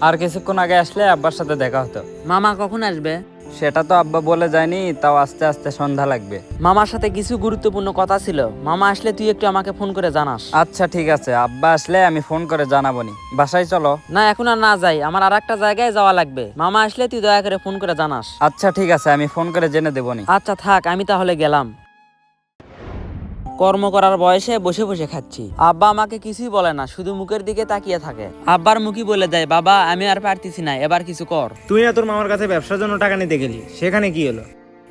আর কিছুক্ষণ আগে আসলে আব্বার সাথে দেখা হতো। মামা কখন আসবে? সেটা তো আব্বা বলে যায়নি, তাও আস্তে আস্তে সন্ধ্যা লাগবে। মামার সাথে কিছু গুরুত্বপূর্ণ কথা ছিল, মামা আসলে তুই একটু আমাকে ফোন করে জানাস। আচ্ছা ঠিক আছে, আব্বা আসলে আমি ফোন করে জানাবনি। বাসায় চলো। না এখন আর না যাই, আমার আর একটা জায়গায় যাওয়া লাগবে। মামা আসলে তুই দয়া করে ফোন করে জানাস। আচ্ছা ঠিক আছে, আমি ফোন করে জেনে দেবনি। আচ্ছা থাক, আমি তাহলে গেলাম। কর্ম করার বয়সে বসে বসে খাচ্ছি, আব্বা আমাকে কিছুই বলে না, শুধু মুখের দিকে তাকিয়ে থাকে। আব্বার মুখই বলে দেয়, বাবা আমি আর পারতেছি না, এবার কিছু কর। তুই না তোর মামার কাছে ব্যবসার জন্য টাকা নিতে গেলি, সেখানে কি হলো?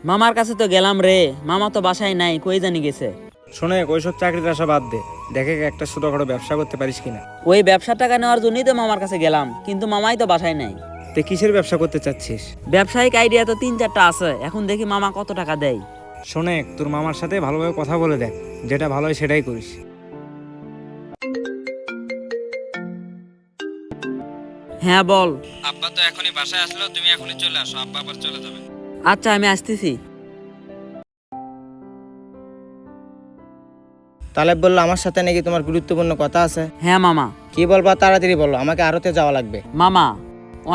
মামার কাছে তো গেলাম রে, মামা তো বাসায় নাই, কই জানি গেছে। শোনে ওইসব চাকরির আশা বাদ দে, দেখে একটা ছোটখাটো ব্যবসা করতে পারিস কিনা। ওই ব্যবসার টাকা নেওয়ার জন্যই তো মামার কাছে গেলাম, কিন্তু মামাই তো বাসায় নাই। তুই কিসের ব্যবসা করতে চাচ্ছিস? ব্যবসায়িক আইডিয়া তো 3-4টা আছে, এখন দেখি মামা কত টাকা দেয়। শোনে তোর মামার সাথে ভালোভাবে কথা বলে দেখ, যেটা ভালো হয় সেটাই করিস। হ্যাঁ বল। আব্বা তো এখনই বাসায় আসলো, তুমি এখনই চলে আসো, আব্বা আবার চলে যাবে। আচ্ছা আমি আসতেছি। তালেব বললো আমার সাথে নাকি তোমার গুরুত্বপূর্ণ কথা আছে। হ্যাঁ মামা। কি বলবা তাড়াতাড়ি বলো, আমাকে আড়তে যাওয়া লাগবে। মামা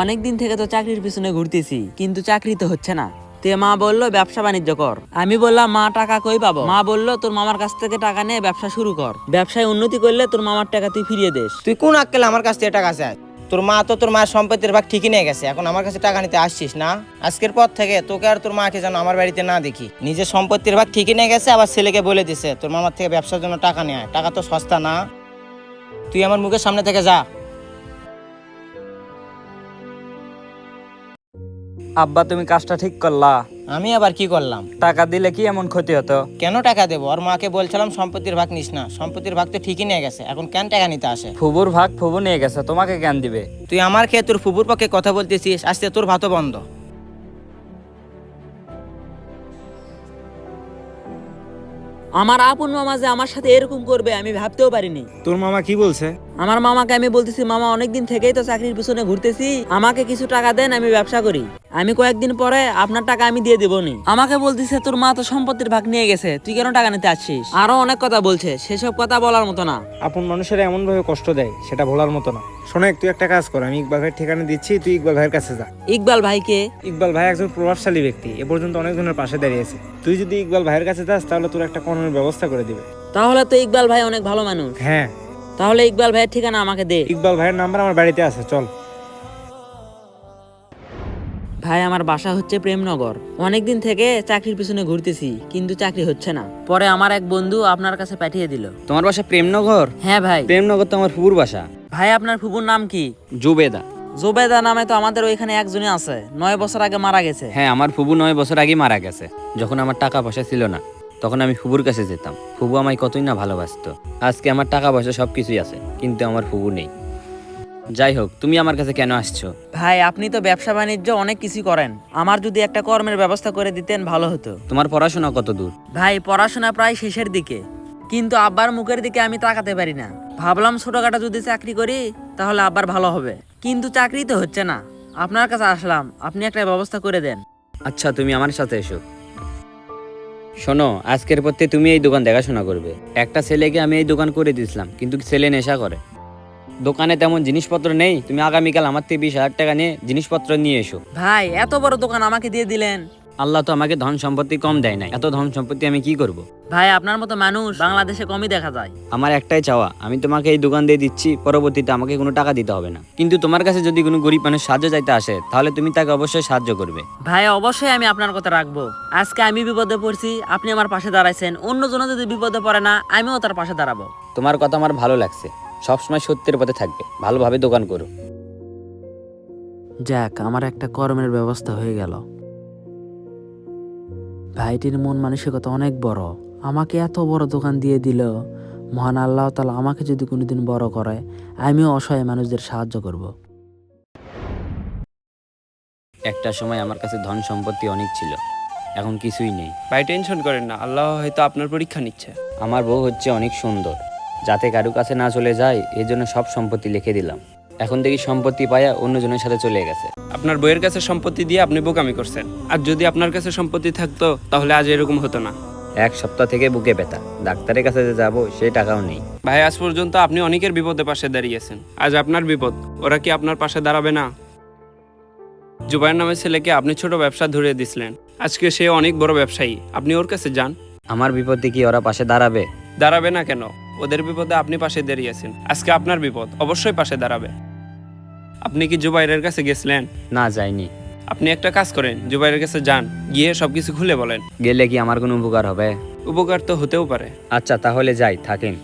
অনেক দিন থেকে তো চাকরির পিছনে ঘুরতেছি, কিন্তু চাকরি তো হচ্ছে না। তে মা বললো ব্যবসা বাণিজ্য কর। আমি বললাম মা টাকা কই পাবো? মা বললো তোর মামার কাছ থেকে টাকা নিয়ে ব্যবসা শুরু কর, ব্যবসায় উন্নতি করলে তোর মামার টাকা তুই ফিরিয়ে দেস। তুই কোন আক্কেলে আমার কাছ থেকে টাকা চাস? তোর মা তো তোর মায়ের সম্পত্তির ভাগ ঠিকই নিয়ে গেছে, এখন আমার কাছে টাকা নিতে আসছিস না? আজকের পর থেকে তোকে আর তোর মাকে যেন আমার বাড়িতে না দেখি। নিজের সম্পত্তির ভাগ ঠিকই নিয়ে গেছে, আবার ছেলেকে বলে দিছে তোর মামার থেকে ব্যবসার জন্য টাকা নেয়। টাকা তো সস্তা না, তুই আমার মুখের সামনে থেকে যা। আব্বা তুমি কাজটা ঠিক করলা। আমি আবার কি করলাম? টাকা দিলে কি এমন ক্ষতি হতো? কেন টাকা দেবো? ওর মাকে বলছিলাম সম্পত্তির ভাগ নিস না, সম্পত্তির ভাগ তো ঠিকই নিয়ে গেছে, এখন কেন টাকা নিতে আসে? ফুবুর ভাগ ফুবু নিয়ে গেছে, তোমাকে জ্ঞান দিবে? তুই আমার খেয়ে তোর ফুবুর পক্ষে কথা বলতেছিস, আজকে তোর ভাতও বন্ধ। আমার আপন মামা যে আমার সাথে এরকম করবে আমি ভাবতেও পারিনি। তোর মামা কি বলছে? আমার মামাকে আমি বলতেছি, মামা অনেকদিন থেকেই তো চাকরির পিছনে ঘুরতেছি, আমাকে কিছু টাকা দেন, আমি ব্যবসা করি, আমি কয়েকদিন পরে আপনার টাকা আমি দিয়ে দেবনি। আমাকে বলতেছে তোর মা তো সম্পত্তির ভাগ নিয়ে গেছে, তুই কেন টাকা নিতে আসছিস? আরো অনেক কথা বলছে, সেসব কথা বলার মতো না। আপন মানুষের এমন ভাবে কষ্ট দেয়, সেটা ভোলার মতো না। শোনে তুই একটা কাজ কর, আমি ইকবাল ভাইয়ের ঠিকানা দিচ্ছি, তুই ইকবাল ভাইয়ের কাছে যা। ইকবাল ভাইকে? ইকবাল ভাই একজন প্রভাবশালী ব্যক্তি, এ পর্যন্ত অনেকজনের পাশে দাঁড়িয়েছে। তুই যদি ইকবাল ভাইয়ের কাছে যাস তাহলে তোর একটা কর্মের ব্যবস্থা করে দিবে। তাহলে তো ইকবাল ভাই অনেক ভালো মানুষ। হ্যাঁ, তাহলে ইকবাল ভাইয়ের ঠিকানা আমাকে দে। ইকবাল ভাইয়ের নাম্বার আমার বাড়িতে আছে, চল। ভাই আমার বাসা হচ্ছে প্রেমনগর, অনেকদিন থেকে চাকরির পিছনে ঘুরতেছি, কিন্তু চাকরি হচ্ছে না। পরে আমার এক বন্ধু আপনার কাছে পাঠিয়ে দিল। তোমার বাসা প্রেমনগর? হ্যাঁ ভাই। প্রেমনগর তো আমার ফুবুর বাসা। ভাই আপনার ফুপুর নাম কি? জুবেদা। জোবেদা নামে তো আমাদের ওইখানে একজনই আছে, 9 বছর আগে মারা গেছে। হ্যাঁ, আমার ফুবু 9 বছর আগে মারা গেছে। যখন আমার টাকা পয়সা ছিল না, তখন আমি ফুবুর কাছে যেতাম। ফুবু আমায় কতই না ভালোবাসতো। আজকে আমার টাকা পয়সা সবকিছুই আছে, কিন্তু আমার ফুবু নেই। যাই হোক, তুমি আমার কাছে কেন আসছো? ভাই আপনি তো ব্যবসা বাণিজ্য অনেক কিছু করেন, আমার যদি একটা কর্মের ব্যবস্থা করে দিতেন ভালো হতো। তোমার পড়াশোনা কত দূর? ভাই পড়াশোনা প্রায় শেষের দিকে, কিন্তু আব্বার মুখের দিকে আমি তাকাতে পারি না। ভাবলাম ছোটখাটো যদি চাকরি করি তাহলে আব্বার ভালো হবে, কিন্তু চাকরি তো হচ্ছে না। আপনার কাছে আসলাম, আপনি একটা ব্যবস্থা করে দেন। আচ্ছা, তুমি আমার সাথে এসো। শোনো, আজকের পর থেকে তুমি এই দোকান দেখাশোনা করবে। একটা ছেলেকে আমি এই দোকান করে দিয়েছিলাম, কিন্তু ছেলে নেশা করে। দোকানে তেমন জিনিসপত্র নেই, তুমি আগামীকাল আমার থেকে 20,000 টাকা নিয়ে জিনিসপত্র নিয়ে এসো। ভাই এত বড় দোকান আমাকে দিয়ে দিলেন? আল্লাহ তো আমাকে ধন সম্পত্তি কম দেয় নাই, এত ধন সম্পত্তি আমি কি করব? ভাই আপনার মতো মানুষ বাংলাদেশে কমই দেখা যায়। আমার একটাই চাওয়া, আমি তোমাকে এই দোকান দিয়ে দিচ্ছি, পরবর্তীতে আমাকে কোনো টাকা দিতে হবে না। কিন্তু তোমার কাছে যদি কোনো গরিব মানুষ সাহায্য চাইতে আসে, তাহলে তুমি তাকে অবশ্যই সাহায্য করবে। ভাই অবশ্যই আমি আপনার কথা রাখবো। আজকে আমি বিপদে পড়ছি, আপনি আমার পাশে দাঁড়াইছেন, অন্যজন যদি বিপদে পড়ে না, আমিও তার পাশে দাঁড়াবো। তোমার কথা আমার ভালো লাগছে, সবসময় সত্যের পথে থাকবে, ভালোভাবে দোকান করো। যাক, আমার একটা কর্মের ব্যবস্থা হয়ে গেল। ভাইটির মন মানসিকতা অনেক বড়, আমাকে এত বড় দোকান দিয়ে দিল। মহান আল্লাহ তাআলা আমাকে যদি কোনোদিন বড় করে, আমিও অসহায় মানুষদের সাহায্য করব। একটা সময় আমার কাছে ধন সম্পত্তি অনেক ছিল, এখন কিছুই নেই। ভাই টেনশন করেন না, আল্লাহ হয়তো আপনার পরীক্ষা নিচ্ছে। আমার বউ হচ্ছে অনেক সুন্দর, যাতে কারো কাছে না চলে যায়, এই জন্য সব সম্পত্তি লিখে দিলাম। এখন দেখি সম্পত্তি পায়া অন্যজনের সাথে চলে গেছে। আপনার বইয়ের কাছে সম্পত্তি দিয়ে আপনি বোকামি করছেন, আর যদি আপনার কাছে সম্পত্তি থাকতো তাহলে আজ এরকম হতো না। এক সপ্তাহ থেকে বুকে ব্যথা, ডাক্তারের কাছে যে যাবো সেই টাকাও নেই। ভাই আজ পর্যন্ত আপনি অনেকের বিপদে পাশে দাঁড়িয়েছেন, আজ আপনার বিপদ, ওরা কি আপনার পাশে দাঁড়াবে না? জুবাইর নামের ছেলেকে আপনি ছোট ব্যবসা ধরিয়ে দিছিলেন, আজকে সে অনেক বড় ব্যবসায়ী, আপনি ওর কাছে যান। আমার বিপদে কি ওরা পাশে দাঁড়াবে? দাঁড়াবে না কেন? ওদের বিপদে আপনি পাশে দাঁড়িয়েছেন, আজকে আপনার বিপদ, অবশ্যই পাশে দাঁড়াবে। আপনি কি জুবাইরের কাছে গেছিলেন? না, যাইনি। আপনি একটা কাজ করেন, জুবাইরের কাছে যান, গিয়ে সবকিছু খুলে বলেন। গেলে কি আমার কোনো উপকার হবে? উপকার তো হতেও পারে। আচ্ছা তাহলে যাই, থাকেন।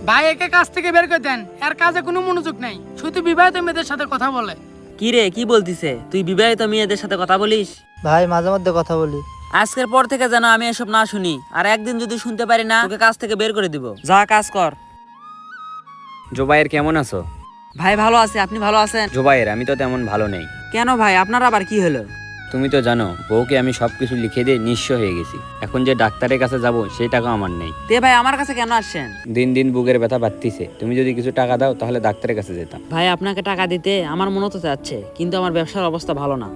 ভাই একে কাজ থেকে বের করে দেন, এর কাজে কোনো মনোযোগ নাই, শুধু বিবাহিত মেয়েদের সাথে কথা বলে। কি রে, কি বলতিছে? তুই বিবাহিত মেয়েদের সাথে কথা বলিস? ভাই মাঝে মধ্যে কথা বলি। আজকের পর থেকে যেন আমি এসব না শুনি, আর একদিন যদি শুনতে পারি না, তোকে কাজ থেকে বের করে দিব। যা কাজ কর। জুবাইর কেমন আছো? ভাই ভালো আছে, আপনি ভালো আছেন? জুবাইর আমি তো তেমন ভালো নেই। কেন ভাই, আপনার আবার কি হলো? তুমি তো জানো বউকে আমি সবকিছু লিখে দিয়ে নিঃস্ব হয়ে গেছি, এখন যে ডাক্তারের কাছে যাব সেই টাকা আমার নেই। তে ভাই আমার কাছে কেন আসছেন? দিন দিন বুকের ব্যথা বাড়তিছে, তুমি যদি কিছু টাকা দাও তাহলে ডাক্তারের কাছে যেতাম। ভাই আপনাকে টাকা দিতে আমার মনে তো চাচ্ছে, কিন্তু আমার ব্যবসার অবস্থা ভালো না।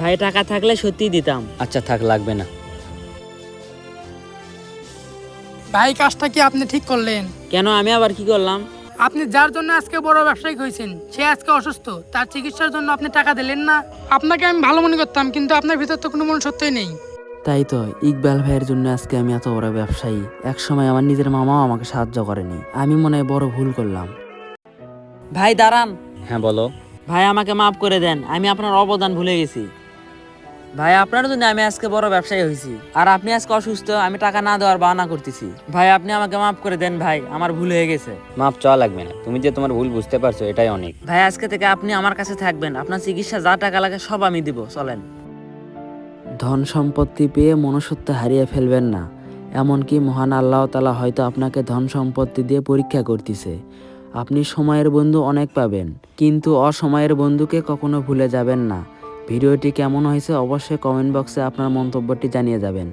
ভাই টাকা থাকলে সত্যিই দিতাম। আচ্ছা থাক, লাগবে না। ভাই কাজটা কি আপনি ঠিক করলেন? কেন, আমি আবার কি করলাম? আপনি যার জন্য আজকে বড় ব্যবসায়িক হয়েছেন সে আজকে অসুস্থ, তার চিকিৎসার জন্য আপনি টাকা দিলেন না। আপনাকে আমি ভালো মনে করতাম, কিন্তু আপনার ভিতর তো কোনো মনুষ্যত্বই নেই। তাই তো, ইকবাল ভাইয়ের জন্য আজকে আমি এত বড় ব্যবসায়ী। এক সময় আমার নিজের মামাও আমাকে সাহায্য করেনি, আমি মনে হয় বড় ভুল করলাম। ভাই দাঁড়ান। হ্যাঁ বলো। ভাই আমাকে মাফ করে দেন, আমি আপনার অবদান ভুলে গেছি। ভাই আপনার জন্য আমি আজকে বড় ব্যবসায়ী হয়েছি, আর আপনি আজকে অসুস্থ, আমি টাকা না দেওয়ার বাহানা করতেছি। ভাই আপনি আমাকে মাফ করে দেন ভাই, আমার ভুল হয়ে গেছে। মাপ চাওয়া লাগবে না, তুমি যে তোমার ভুল বুঝতে পারছো এটাই অনেক। ভাই আজকে থেকে আপনি আমার কাছে থাকবেন, আপনার চিকিৎসা যা টাকা লাগে সব আমি দিব, চলেন। ধন সম্পত্তি পেয়ে মনুষ্যত্ব হারিয়ে ফেলবেন না, এমনকি মহান আল্লাহ তাআলা হয়তো আপনাকে ধন সম্পত্তি দিয়ে পরীক্ষা করতেছে। আপনি সময়ের বন্ধু অনেক পাবেন, কিন্তু অসময়ের বন্ধুকে কখনো ভুলে যাবেন না। ভিডিওটি কেমন হয়েছে অবশ্যই কমেন্ট বক্সে আপনার মন্তব্যটি জানিয়ে যাবেন।